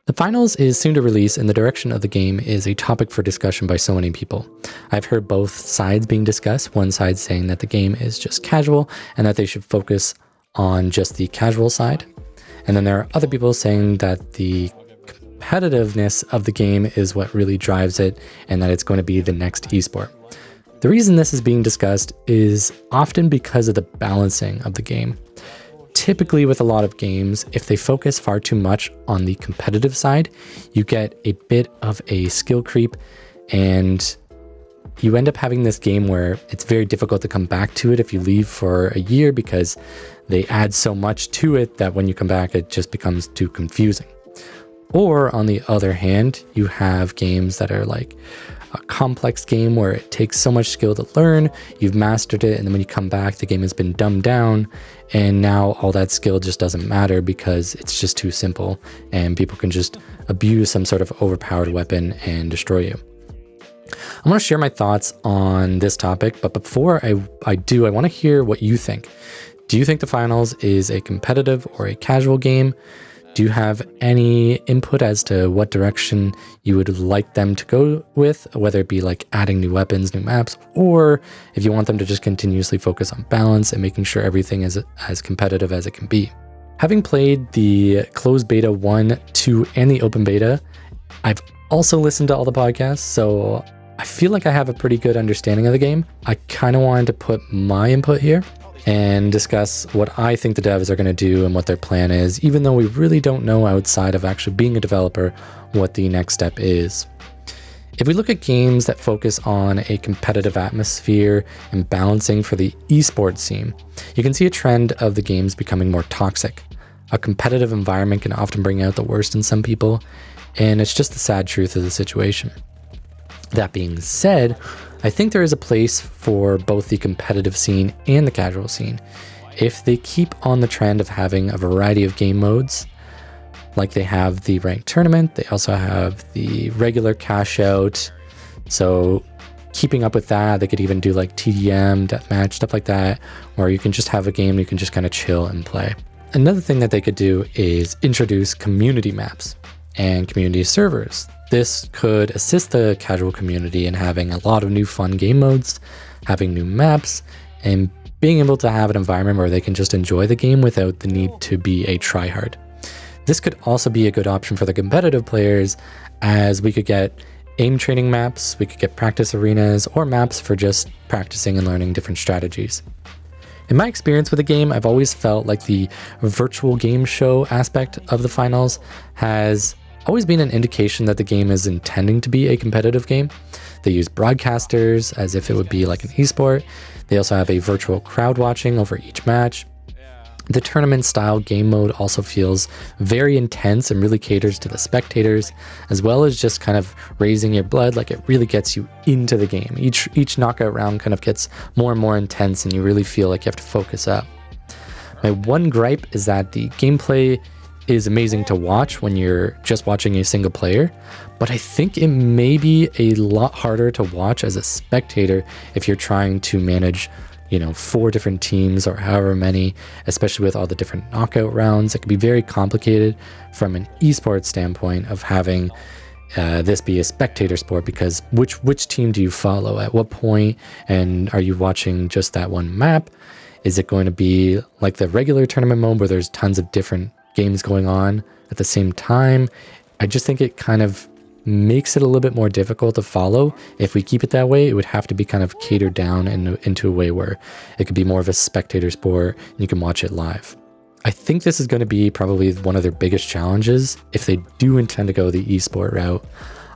The finals is soon to release, and the direction of the game is a topic for discussion by so many people. I've heard both sides being discussed, one side saying that the game is just casual and that they should focus on just the casual side. And then there are other people saying that the competitiveness of the game is what really drives it and that it's going to be the next esport. The reason this is being discussed is often because of the balancing of the game. Typically with a lot of games, if they focus far too much on the competitive side, you get a bit of a skill creep and you end up having this game where it's very difficult to come back to it if you leave for a year because they add so much to it that when you come back, it just becomes too confusing. Or on the other hand, you have games that are like a complex game where it takes so much skill to learn, you've mastered it, and then when you come back, the game has been dumbed down, and now all that skill just doesn't matter because it's just too simple, and people can just abuse some sort of overpowered weapon and destroy you. I want to share my thoughts on this topic, but before I do, I want to hear what you think. Do you think the finals is a competitive or a casual game? Do you have any input as to what direction you would like them to go with, whether it be like adding new weapons, new maps, or if you want them to just continuously focus on balance and making sure everything is as competitive as it can be? Having played the closed beta 1, 2, and the open beta, I've also listened to all the podcasts, so I feel like I have a pretty good understanding of the game. I kind of wanted to put my input here and discuss what I think the devs are going to do and what their plan is, even though we really don't know outside of actually being a developer what the next step is. If we look at games that focus on a competitive atmosphere and balancing for the esports scene, you can see a trend of the games becoming more toxic. A competitive environment can often bring out the worst in some people, and it's just the sad truth of the situation. That being said, I think there is a place for both the competitive scene and the casual scene. If they keep on the trend of having a variety of game modes, like they have the ranked tournament, they also have the regular cash out. So keeping up with that, they could even do like TDM, deathmatch, stuff like that, where you can just have a game you can just kind of chill and play. Another thing that they could do is introduce community maps and community servers. This could assist the casual community in having a lot of new fun game modes, having new maps, and being able to have an environment where they can just enjoy the game without the need to be a tryhard. This could also be a good option for the competitive players, as we could get aim training maps, we could get practice arenas, or maps for just practicing and learning different strategies. In my experience with the game, I've always felt like the virtual game show aspect of the finals has always been an indication that the game is intending to be a competitive game. They use broadcasters as if it would be like an esport. They also have a virtual crowd watching over each match. The tournament style game mode also feels very intense and really caters to the spectators, as well as just kind of raising your blood. Like, it really gets you into the game. Each knockout round kind of gets more and more intense, and you really feel like you have to focus up. My one gripe is that the gameplay is amazing to watch when you're just watching a single player, but I think it may be a lot harder to watch as a spectator if you're trying to manage 4 different teams or however many, especially with all the different knockout rounds. It can be very complicated from an esports standpoint of having this be a spectator sport, because which team do you follow at what point, and are you watching just that one map? Is it going to be like the regular tournament mode where there's tons of different games going on at the same time? I just think it kind of makes it a little bit more difficult to follow. If we keep it that way, it would have to be kind of catered down into a way where it could be more of a spectator sport and you can watch it live. I think this is going to be probably one of their biggest challenges if they do intend to go the esport route.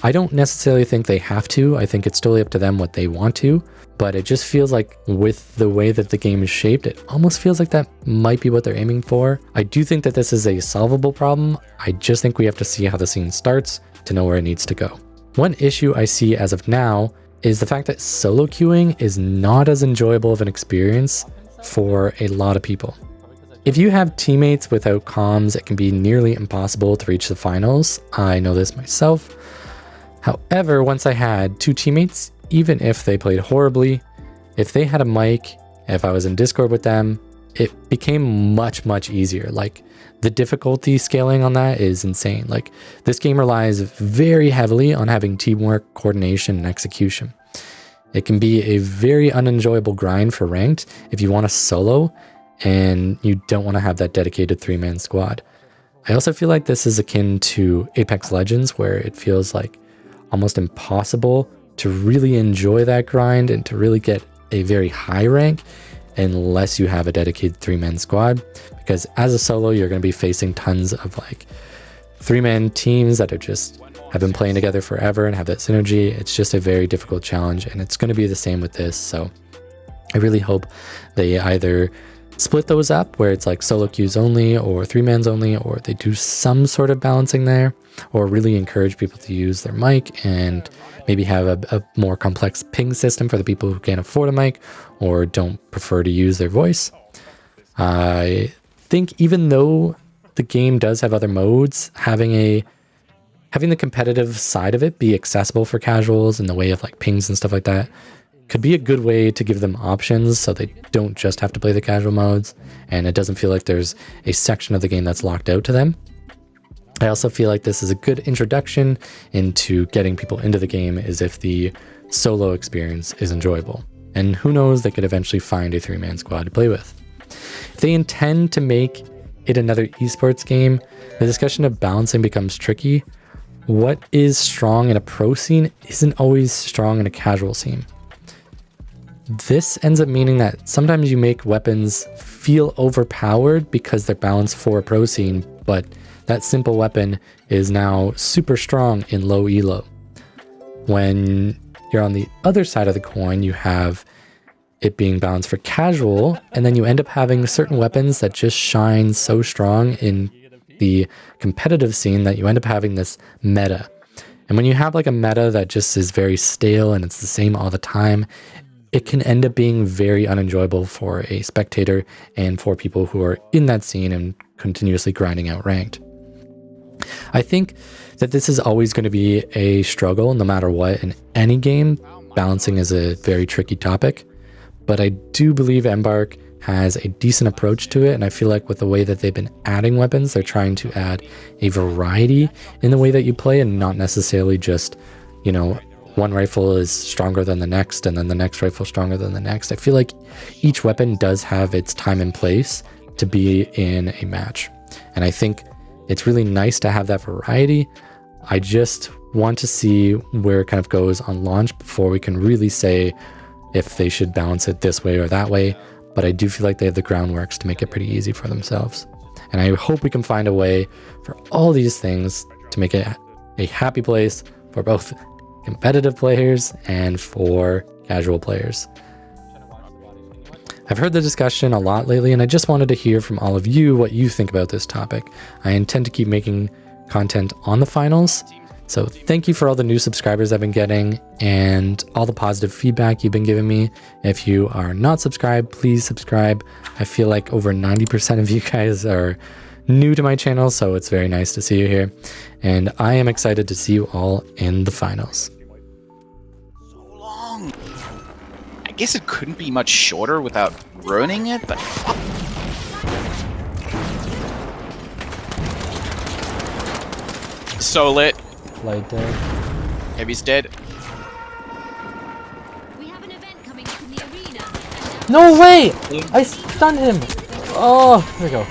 I don't necessarily think they have to. I think it's totally up to them what they want to, but it just feels like with the way that the game is shaped, it almost feels like that might be what they're aiming for. I do think that this is a solvable problem. I just think we have to see how the scene starts to know where it needs to go. One issue I see as of now is the fact that solo queuing is not as enjoyable of an experience for a lot of people. If you have teammates without comms, it can be nearly impossible to reach the finals. I know this myself. However, once I had 2 teammates, even if they played horribly, if they had a mic, if I was in Discord with them, it became much easier. Like, the difficulty scaling on that is insane. Like, this game relies very heavily on having teamwork, coordination, and execution. It can be a very unenjoyable grind for ranked if you want to solo and you don't want to have that dedicated 3-man squad. I also feel like this is akin to Apex Legends, where it feels like almost impossible to really enjoy that grind and to really get a very high rank unless you have a dedicated 3-man squad, because as a solo you're going to be facing tons of like 3-man teams that have been playing together forever and have that synergy. It's just a very difficult challenge, and it's going to be the same with this. So I really hope they either split those up where it's like solo queues only or 3-mans only, or they do some sort of balancing there, or really encourage people to use their mic and maybe have a more complex ping system for the people who can't afford a mic or don't prefer to use their voice. I think even though the game does have other modes, having the competitive side of it be accessible for casuals in the way of like pings and stuff like that could be a good way to give them options so they don't just have to play the casual modes, and it doesn't feel like there's a section of the game that's locked out to them. I also feel like this is a good introduction into getting people into the game, is if the solo experience is enjoyable. And who knows, they could eventually find a 3-man squad to play with. If they intend to make it another esports game, the discussion of balancing becomes tricky. What is strong in a pro scene isn't always strong in a casual scene. This ends up meaning that sometimes you make weapons feel overpowered because they're balanced for a pro scene, but that simple weapon is now super strong in low elo. When you're on the other side of the coin, you have it being balanced for casual, and then you end up having certain weapons that just shine so strong in the competitive scene that you end up having this meta. And when you have like a meta that just is very stale and it's the same all the time, it can end up being very unenjoyable for a spectator and for people who are in that scene and continuously grinding out ranked. I think that this is always going to be a struggle no matter what in any game. Balancing is a very tricky topic, but I do believe Embark has a decent approach to it, and I feel like with the way that they've been adding weapons, they're trying to add a variety in the way that you play, and not necessarily just, you know, one rifle is stronger than the next and then the next rifle stronger than the next. I feel like each weapon does have its time and place to be in a match, and I think it's really nice to have that variety. I just want to see where it kind of goes on launch before we can really say if they should balance it this way or that way. But I do feel like they have the groundworks to make it pretty easy for themselves. And I hope we can find a way for all these things to make it a happy place for both competitive players and for casual players. I've heard the discussion a lot lately, and I just wanted to hear from all of you what you think about this topic. I intend to keep making content on the finals, so thank you for all the new subscribers I've been getting and all the positive feedback you've been giving me. If you are not subscribed, please subscribe. I feel like over 90% of you guys are new to my channel, so it's very nice to see you here. And I am excited to see you all in the finals. So long. I guess it couldn't be much shorter without ruining it, but fuck. So lit. Light dead. Heavy's dead. We have an event coming up in the arena. No way! I stunned him! Oh, there we go.